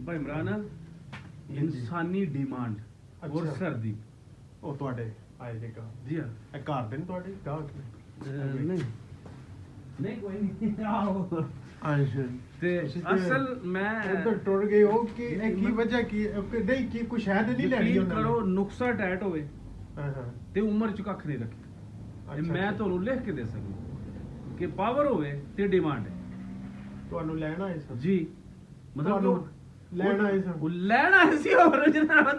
ਭਾਈ ਇਮਰਾਨ ਇਨਸਾਨੀ ਡਿਮਾਂਡ ਔਰ ਸਰਦੀ ਉਹ ਤੁਹਾਡੇ ਆਏ ਜੇ ਕਾ ਜੀ ਹਾਂ ਇਹ ਘਰ ਦੇ ਨੇ ਤੁਹਾਡੇ ਗਾਹਕ ਨਹੀਂ ਨਹੀਂ ਕੋਈ ਨਹੀਂ ਆਓ ਅੱਛਾ ਤੇ ਅਸਲ ਮੈਂ ਉਧਰ ਟੁਰ ਗਏ ਹੋ ਕਿ ਇਹ ਕੀ ਵਜ੍ਹਾ ਕੀ ਨਹੀਂ ਕੀ ਕੁਛ ਹੈ ਤੇ ਨਹੀਂ ਲੈਣੀ ਯਕੀਨ ਉਹਨਾਂ ਨੇ ਕਰੋ ਨੁਕਸਾ ਟੈਟ ਹੋਵੇ ਹਾਂ ਹਾਂ ਤੇ ਉਮਰ ਚ ਕੱਖ ਨਹੀਂ ਰੱਖੀ ਇਹ ਅੱਛਾ, ਮੈਂ ਅੱਛਾ। ਤੁਹਾਨੂੰ ਲਿਖ ਕੇ ਦੇ ਸਕਦਾ ਕਿ ਪਾਵਰ ਹੋਵੇ ਤੇ ਡਿਮਾਂਡ ਹੈ ਤੁਹਾਨੂੰ ਲੈਣਾ ਹੈ ਸਰ ਜੀ ਮਤਲਬ ਤੁਹਾਨੂੰ ਲੈਣਾ ਹੈ ਸਰ ਉਹ ਲੈਣਾ ਸੀ ਹੋਰ ਜਨਾਬ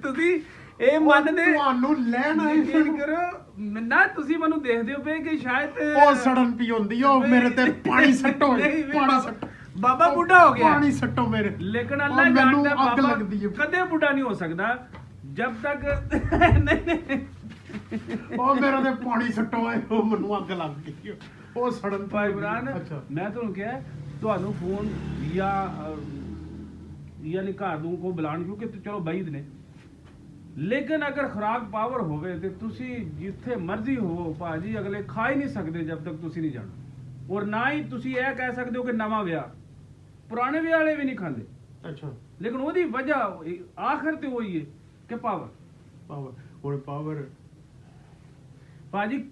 ਤੁਸੀਂ ਇਹ ਮੰਨਦੇ ਤੁਹਾਨੂੰ ਲੈਣਾ ਹੈ ਯਕੀਨ ਕਰੋ ਨਾ ਤੁਸੀਂ ਮੈਨੂੰ ਦੇਖਦੇ ਹੋ ਪਏ ਕਿ ਸ਼ਾਇਦ ਉਹ ਸੜਨ ਪੀ ਹੁੰਦੀ ਉਹ ਮੇਰੇ ਤੇ ਪਾਣੀ ਸੱਟੋ ਨਹੀਂ, ਪਾਣੀ ਬਾਬਾ- ਸੱਟੋ ਬਾਬਾ ਬੁੱਢਾ ਹੋ ਗਿਆ ਪਾਣੀ ਸੱਟੋ ਮੇਰੇ ਲੇਕਿਨ ਉਹ ਅੱਲਾ ਮੈਨੂੰ ਜਾਣਦਾ ਅੱਗ ਬਾਬਾ ਲੱਗਦੀ ਹੈ ਕਦੇ ਬੁੱਢਾ ਨਹੀਂ ਹੋ ਸਕਦਾ ਜਬ ਤੱਕ ਨਹੀਂ ਨਹੀਂ ਉਹ ਮੇਰੇ ਤੇ ਪਾਣੀ ਸੱਟੋ ਹੈ ਉਹ ਮੈਨੂੰ ਅੱਗ ਲੱਗ ਗਈ ਉਹ ਸੜਨ ਪੀ ਭਾਈ ਹੁੰਦੀ। ਇਮਰਾਨ ਅੱਛਾ ਮੈਂ ਤੁਹਾਨੂੰ ਕਿਹਾ ਤੁਹਾਨੂੰ ਫੋਨ ਜਾਂ ਯਾਨੀ ਘਰ ਨੂੰ ਕੋ ਬੁਲਾਣ ਕਿਉਂਕਿ ਤੇ ਚਲੋ ਬਈਦ ਨੇ ਲੇਕਿਨ ਅਗਰ ਖੁਰਾਕ ਪਾਵਰ ਹੋਵੇ ਤੇ ਤੁਸੀਂ ਜਿੱਥੇ ਮਰਜ਼ੀ ਹੋ ਭਾਜੀ ਅਗਲੇ ਖਾ ਹੀ ਨਹੀਂ ਸਕਦੇ ਜਦ ਤੱਕ ਤੁਸੀਂ ਨਹੀਂ ਜਾਣਾ ਔਰ ਨਾ ਹੀ ਤੁਸੀਂ ਇਹ ਕਹਿ ਸਕਦੇ ਹੋ ਕਿ ਨਵਾਂ ਵਿਆਹ ਪੁਰਾਣੇ ਵਿਆਹ ਵਾਲੇ ਵੀ ਨਹੀਂ ਖਾਂਦੇ ਅੱਛਾ ਲੇਕਿਨ ਉਹਦੀ ਵਜ੍ਹਾ ਆਖਰ ਤੇ ਉਹੀ ਹੈ ਕਿ ਪਾਵਰ ਪਾਵਰ ਹੁਣ ਪਾਵਰ ਭਾਜੀ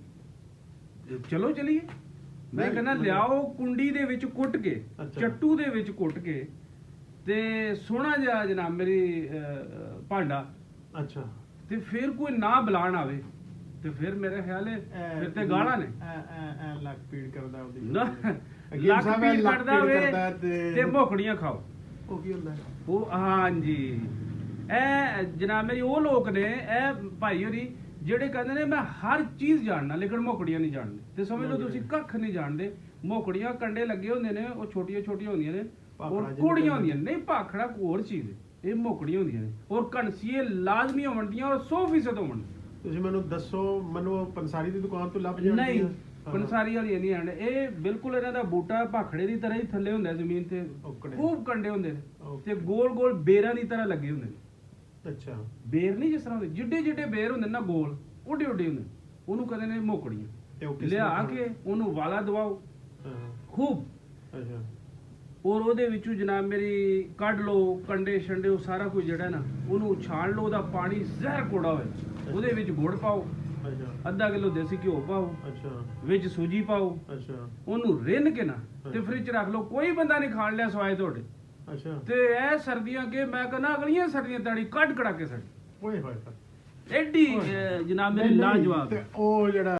ਚਲੋ ਚਲੀਏ ਮੈਂ ਨਹੀਂ, ਕਹਿੰਦਾ ਮਤਲਬ- ਲਿਆਓ ਕੁੰਡੀ ਦੇ ਵਿੱਚ ਕੁੱਟ ਕੇ ਅੱਛਾ। ਚੱਟੂ ਦੇ ਵਿੱਚ ਕੁੱਟ ਕੇ ਤੇ ਸੋਹਣਾ ਜਿਹਾ ਜਨਾਬ ਮੇਰੀ ਭਾਂਡਾ ਅੱਛਾ ਤੇ ਫਿਰ ਕੋਈ ਨਾ ਬੁਲਾਣ ਆਵੇ ਤੇ ਫਿਰ ਮੇਰੇ ਖਿਆਲ ਹੈ ਫਿਰ ਤੇ ਗਾਲਾਂ ਨੇ ਐ ਲੱਕ ਪੀੜ ਕਰਦਾ ਉਹਦੀ ਨਾ ਅਗੇਨ ਲੱਕ ਸਾਹਿਬ ਇਹ ਪੀੜ ਲੱਕ ਕਰਦਾ ਪੀੜ ਵੇ ਕਰਦਾ ਤੇ ਮੋਖੜੀਆਂ ਖਾਓ ਉਹ ਕੀ ਹੁੰਦਾ ਹੈ? ਉਹ ਹਾਂਜੀ ਇਹ ਜਨਾਬ ਮੇਰੀ ਉਹ ਲੋਕ ਨੇ ਇਹ ਭਾਈ ਹੋਰੀ ਜਿਹੜੇ ਕਹਿੰਦੇ ਨੇ ਮੈਂ ਹਰ ਚੀਜ਼ ਜਾਣਨਾ ਲੇਕਿਨ ਮੋਕੜੀਆਂ ਨਹੀਂ ਜਾਣਦੇ ਤੇ ਸਮਝ ਲਓ ਤੁਸੀਂ ਕੱਖ ਨਹੀਂ ਜਾਣਦੇ ਮੋਕੜੀਆਂ ਕੰਡੇ ਲੱਗੇ ਹੁੰਦੇ ਨੇ ਉਹ ਛੋਟੀਆਂ ਛੋਟੀਆਂ ਹੁੰਦੀਆਂ ਨੇ ਭਾਖੜਾ ਔਰ ਜਿਹਨੂੰ ਕੋੜੀਆਂ ਕਹਿੰਦੇ ਹੁੰਦੀਆਂ ਨੇ ਨਹੀਂ ਭਾਖੜਾ ਕੋਈ ਹੋਰ ਚੀਜ਼ ਹੈ ਇਹ ਮੋਕੜੀਆਂ ਹੁੰਦੀਆਂ ਨੇ ਔਰ ਕਣਸੀਏ ਲਾਜ਼ਮੀ ਹੋਣਦੀਆਂ ਔਰ 100% ਹੋਣ ਤੁਸੀਂ ਮੈਨੂੰ ਦੱਸੋ ਮੈਨੂੰ ਉਹ ਪੰਸਾਰੀ ਦੀ ਦੁਕਾਨ ਤੋਂ ਲੱਭ ਜਾਂਦੀ ਨਹੀਂ ਹੈ? ਪੰਸਾਰੀ ਵਾਲੀ ਨਹੀਂ ਆਂਦੇ ਇਹ ਬਿਲਕੁਲ ਇਹਨਾਂ ਦਾ ਬੂਟਾ ਭਾਖੜੇ ਦੀ ਤਰ੍ਹਾਂ ਹੀ ਥੱਲੇ ਹੁੰਦਾ ਜ਼ਮੀਨ ਤੇ ਔਕੜੇ। ਖੂਬ ਕੰਡੇ ਹੁੰਦੇ ਨੇ ਓਕੇ। ਤੇ ਗੋਲ ਗੋਲ ਬੇਰਾਂ ਦੀ ਤਰ੍ਹਾਂ ਲੱਗੇ ਹੁੰਦੇ ਨੇ ਅੱਛਾ ਬੇਰ ਨਹੀਂ ਜਿਸ ਤਰ੍ਹਾਂ ਹੁੰਦੇ ਜਿੱਡੇ ਜਿੱਡੇ ਬੇਰ ਹੁੰਦੇ ਨਾ ਗੋਲ ਉੱਡੇ ਉੱਡੇ ਹੁੰਦੇ ਉਹਨੂੰ ਕਹਿੰਦੇ ਨੇ ਮੋਕੜੀਆਂ ਤੇ ਉਹ ਕਿਸ ਲਿਆ ਤਰ੍ਹਾਂ ਕੇ ਉਹਨੂੰ ਵਾਲਾ ਦਵਾਓ ਹਾਂ ਖੂਬ ਅੱਛਾ ਔਰ ਉਹਦੇ ਵਿੱਚੋਂ ਜਨਾਬ ਮੇਰੀ ਕੱਢ ਲਓ ਕੰਡੇ ਛੰਡੇ ਉਹ ਸਾਰਾ ਕੁਝ ਜਿਹੜਾ ਨਾ ਉਹਨੂੰ ਛਾਣ ਲਓ ਉਹਦਾ ਪਾਣੀ ਜ਼ਹਿਰ ਕੋੜਾ ਹੋਵੇ ਉਹਦੇ ਵਿੱਚ ਗੁੜ ਪਾਓ ਅੱਛਾ ਅੱਧਾ ਕਿਲੋ ਦੇਸੀ ਘਿਓ ਪਾਓ ਅੱਛਾ ਵਿੱਚ ਸੂਜੀ ਪਾਓ ਅੱਛਾ ਉਹਨੂੰ ਰਿੰਨ ਕੇ ਨਾ ਤੇ ਫ੍ਰਿਜ 'ਚ ਰੱਖ ਲਓ ਕੋਈ ਬੰਦਾ ਨਹੀਂ ਖਾਣ ਲਿਆ ਸਵਾਏ ਤੁਹਾਡੇ ਅੱਛਾ ਤੇ ਇਹ ਸਰਦੀਆਂ ਕੇ ਮੈਂ ਕਹਿੰਦਾ ਅਗਲੀਆਂ ਸਰਦੀਆਂ ਤਾੜੀ ਕੱਢ ਕੜਾ ਕੇ ਸੜ ਓਏ ਹੋਏ ਐਡੀ ਜਨਾਬ ਮੇਰੀ ਲਾਜਵਾਬ ਤੇ ਉਹ ਜਿਹੜਾ